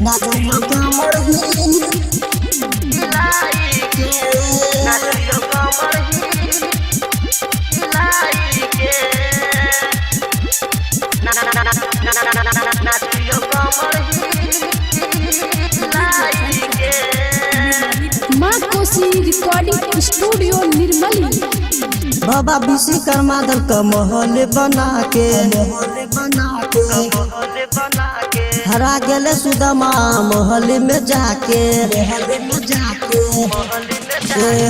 नाचो कमर हिलाई के नाचो कमर हिलाई के नाचो कमर हिलाई के माँ कोसी रिकॉर्डिंग स्टूडियो निर्मली। बाबा विश्वकर्मा दल का महल बना के हरा गेले सुदामा महल में जाके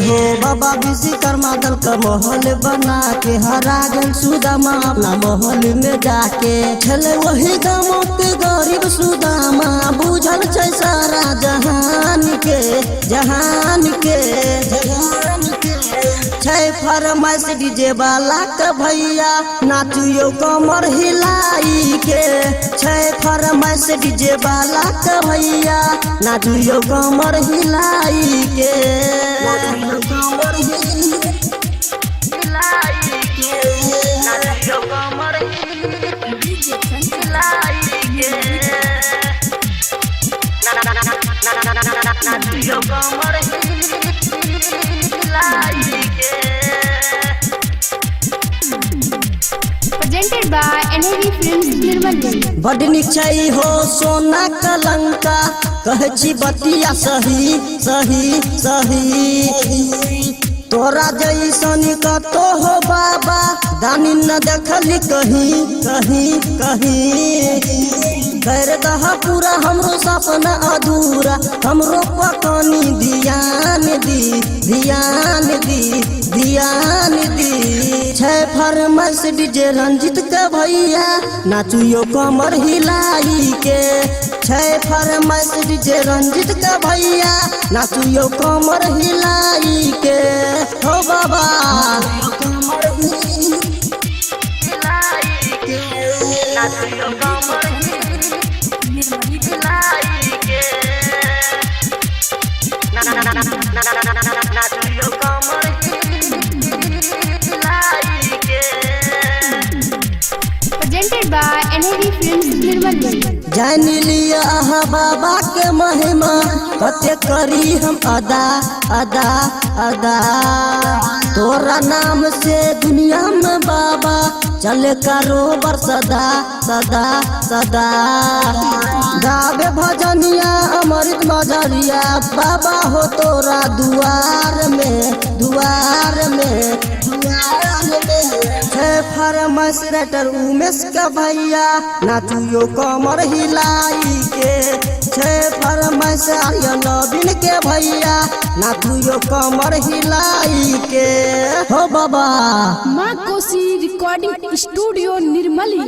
हो बाबा विश्वकर्मा दल का महल बना के हरा गेल सुदामा अपना महल में जाके छले वही गाँव के गरीब सुदामा बुझल छै सारा जहान के छै फरमाइश डीजे वाला के भैया नाचियो कमर हिलाई के छै फरमाइश डीजे वाला के भैया नाचियो कमर हिलाई के कमर हिलाई के नाचो कमर हिलाई के नाचो कमर हिलाई के प्रेजेंटेड बाय NAV फिल्म्स निर्मली। बड़ नीक छै हो सोना कलंका कहै छी बतिया सही तोरा जैसन कतो हो बाबा दानी न देखली कहीं कर दह पूरा हमरो सपना अधूरा हमरो पकनी ध्यान दी छै फरमाइश डीजे रंजित के भैया नाचियो कमर हिलाई के छै फरमाइश डीजे रंजित के भैया नाचियो कमर हिलाई के हो बाबा कमर हिलाई के नाचो कमर हिलाई के नाचो कमर हिलाई के प्रेजेंटेड बाय NAV फिल्म्स निर्मली। जान लिया बाबा के महिमा कते करी हम अदा तोरा नाम से दुनिया में बाबा चले कारोबार सदा गावे भजनिया अमृत मजरिया बाबा हो तोरा दुआर में फरमाइश राइटर उमेश का भैया नाचियो कमर हिलाई के छै फरमाइश आर्यन नवीन के भैया नाचियो कमर हिलाई के हो बाबा माँ कोसी रिकॉर्डिंग स्टूडियो निर्मली।